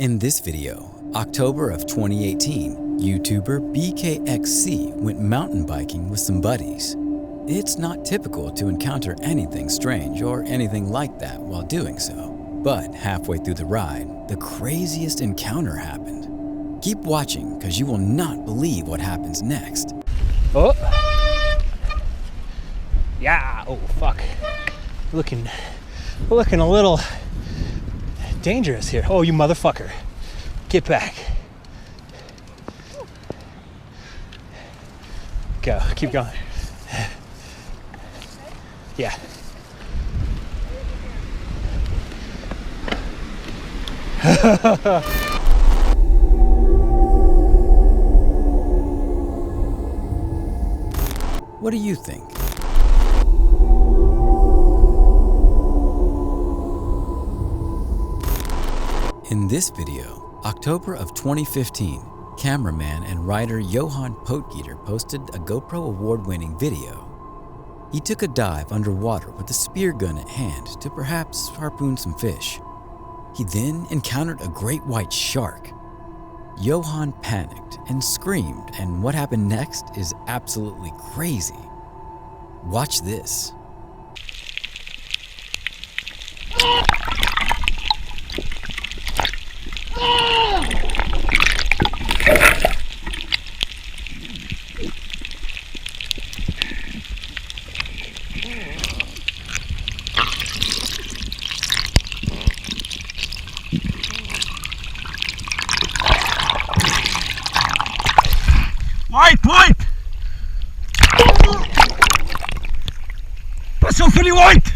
In this video, October of 2018, YouTuber BKXC went mountain biking with some buddies. It's not typical to encounter anything strange or anything like that while doing so, but halfway through the ride, the craziest encounter happened. Keep watching because you will not believe what happens next. Oh! Yeah! Oh, fuck. Looking a little dangerous here. Oh, you motherfucker. Get back. Go. Keep going. Yeah. What do you think? In this video, October of 2015, cameraman and writer Johan Potgieter posted a GoPro award-winning video. He took a dive underwater with a spear gun at hand to perhaps harpoon some fish. He then encountered a great white shark. Johan panicked and screamed, and what happened next is absolutely crazy. Watch this. White! Pass auf für die White!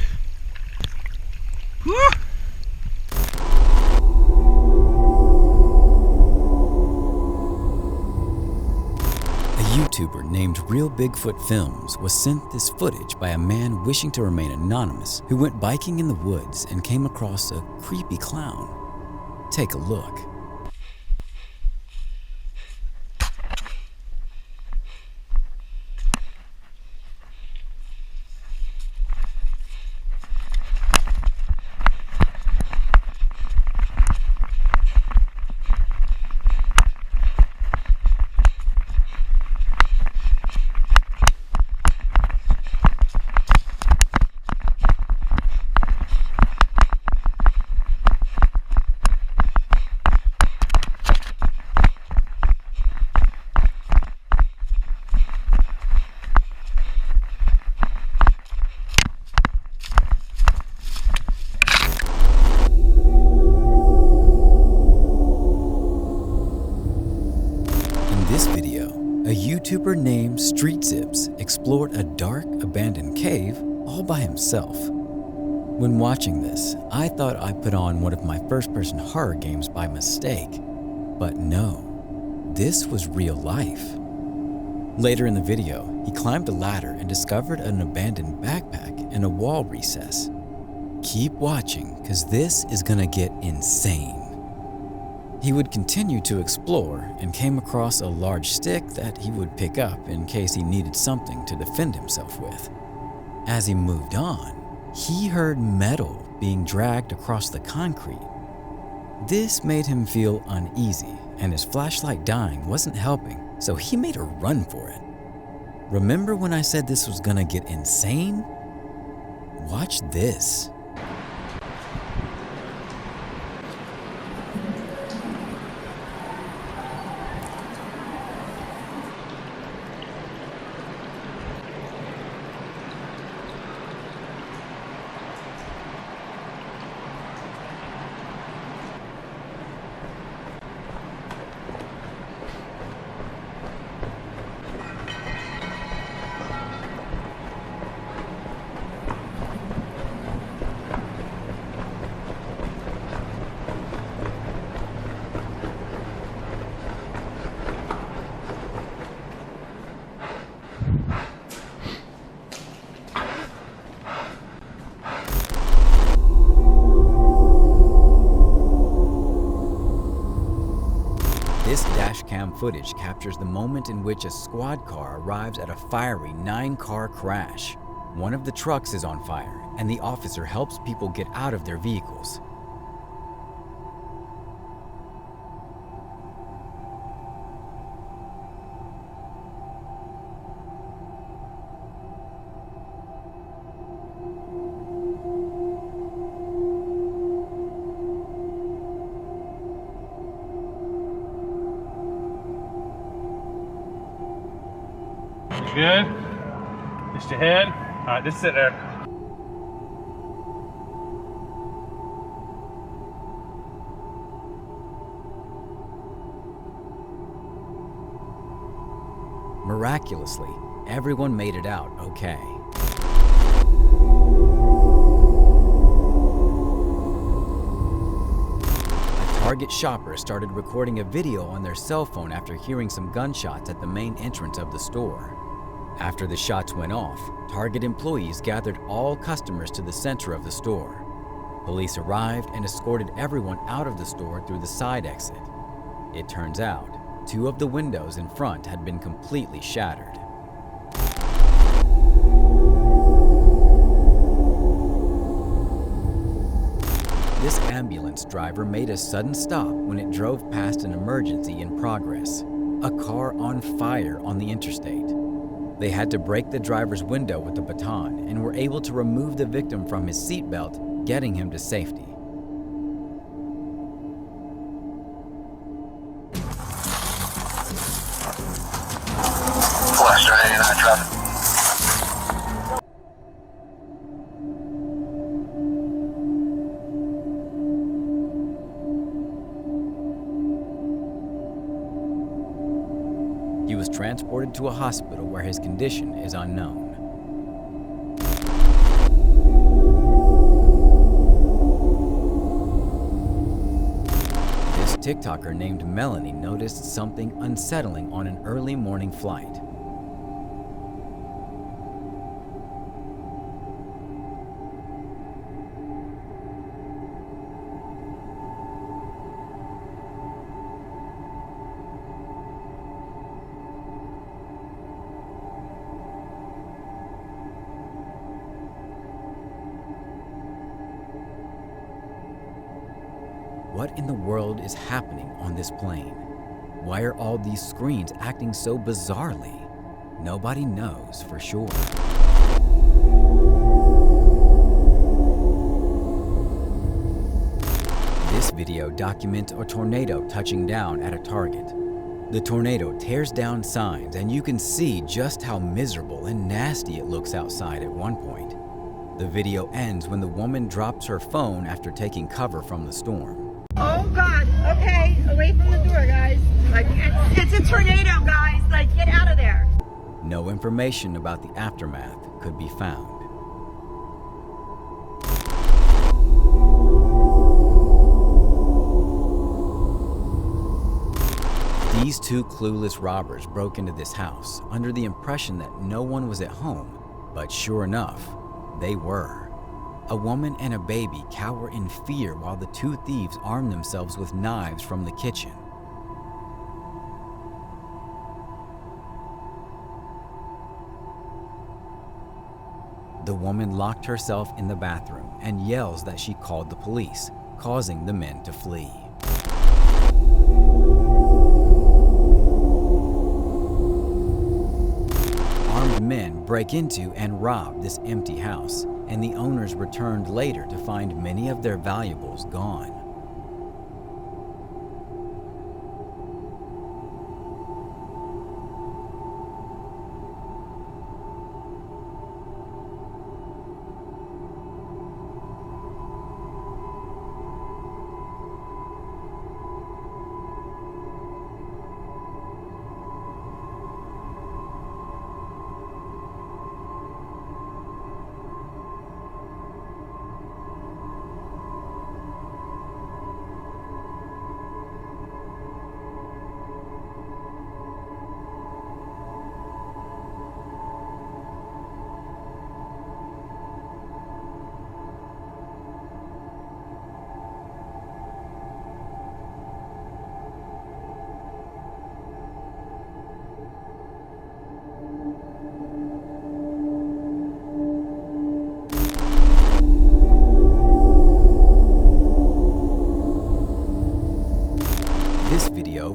A YouTuber named Real Bigfoot Films was sent this footage by a man wishing to remain anonymous who went biking in the woods and came across a creepy clown. Take a look. In this video, a YouTuber named StreetZips explored a dark, abandoned cave all by himself. When watching this, I thought I put on one of my first-person horror games by mistake, but no, this was real life. Later in the video, he climbed a ladder and discovered an abandoned backpack in a wall recess. Keep watching, because this is gonna get insane. He would continue to explore and came across a large stick that he would pick up in case he needed something to defend himself with. As he moved on, he heard metal being dragged across the concrete. This made him feel uneasy, and his flashlight dying wasn't helping, so he made a run for it. Remember when I said this was gonna get insane? Watch this. This dashcam footage captures the moment in which a squad car arrives at a fiery 9-car crash. One of the trucks is on fire, and the officer helps people get out of their vehicles. Good. Just your head. All right, just sit there. Miraculously, everyone made it out okay. A Target shopper started recording a video on their cell phone after hearing some gunshots at the main entrance of the store. After the shots went off, Target employees gathered all customers to the center of the store. Police arrived and escorted everyone out of the store through the side exit. It turns out, 2 of the windows in front had been completely shattered. This ambulance driver made a sudden stop when it drove past an emergency in progress, a car on fire on the interstate. They had to break the driver's window with a baton and were able to remove the victim from his seatbelt, getting him to safety. He was transported to a hospital where his condition is unknown. This TikToker named Melanie noticed something unsettling on an early morning flight. What in the world is happening on this plane? Why are all these screens acting so bizarrely? Nobody knows for sure. This video documents a tornado touching down at a Target. The tornado tears down signs, and you can see just how miserable and nasty it looks outside at one point. The video ends when the woman drops her phone after taking cover from the storm. Oh God, okay, away from the door, guys. Like, it's a tornado, guys, like, get out of there. No information about the aftermath could be found. These 2 clueless robbers broke into this house under the impression that no one was at home, but sure enough, they were. A woman and a baby cower in fear while the 2 thieves arm themselves with knives from the kitchen. The woman locked herself in the bathroom and yells that she called the police, causing the men to flee. Armed men break into and rob this empty house, and the owners returned later to find many of their valuables gone.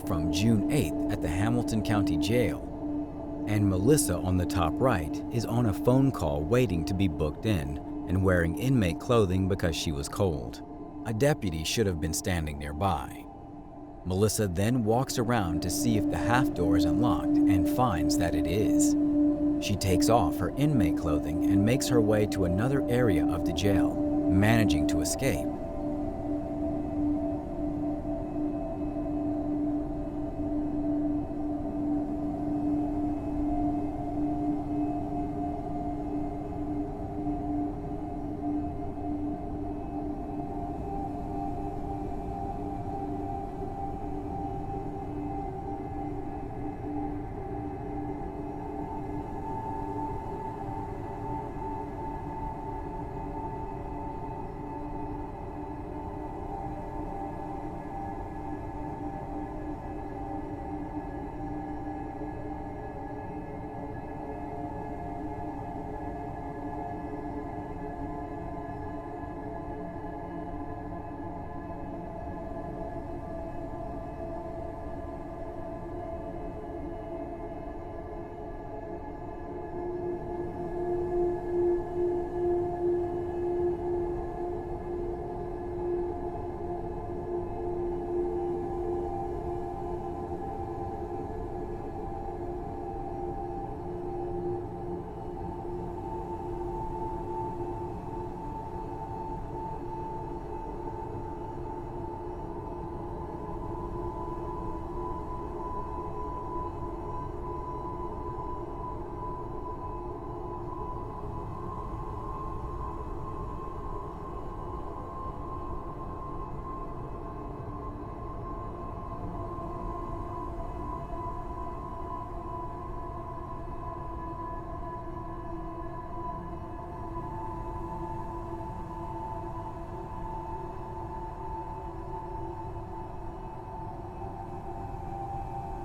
From June 8th at the Hamilton County Jail, and Melissa on the top right is on a phone call waiting to be booked in and wearing inmate clothing because she was cold. A deputy should have been standing nearby. Melissa then walks around to see if the half door is unlocked and finds that it is. She takes off her inmate clothing and makes her way to another area of the jail, managing to escape.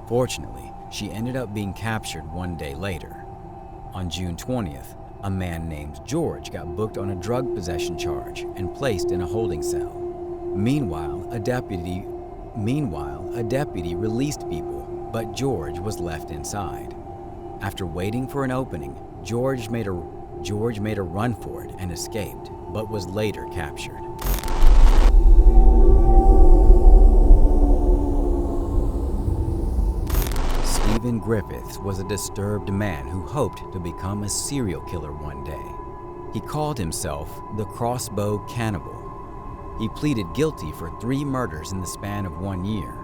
Fortunately, she ended up being captured one day later. On June 20th, a man named George got booked on a drug possession charge and placed in a holding cell. Meanwhile, a deputy released people, but George was left inside. After waiting for an opening, George made a run for it and escaped, but was later captured. Stephen Griffiths was a disturbed man who hoped to become a serial killer one day. He called himself the Crossbow Cannibal. He pleaded guilty for 3 murders in the span of 1 year.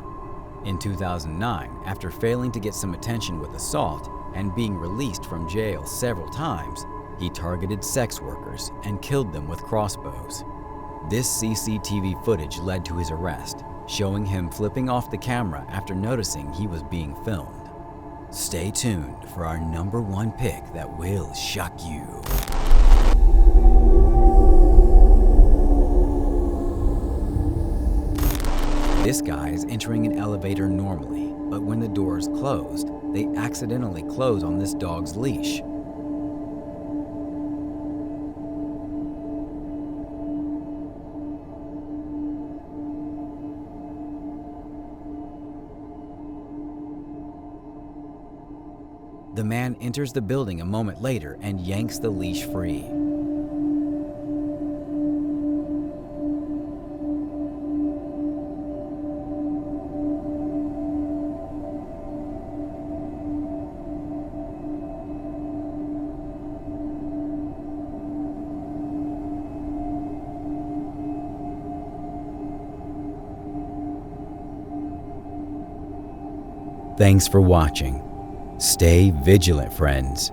In 2009, after failing to get some attention with assault and being released from jail several times, he targeted sex workers and killed them with crossbows. This CCTV footage led to his arrest, showing him flipping off the camera after noticing he was being filmed. Stay tuned for our #1 pick that will shock you. This guy is entering an elevator normally, but when the door is closed, they accidentally close on this dog's leash. The man enters the building a moment later and yanks the leash free. Thanks for watching. Stay vigilant, friends.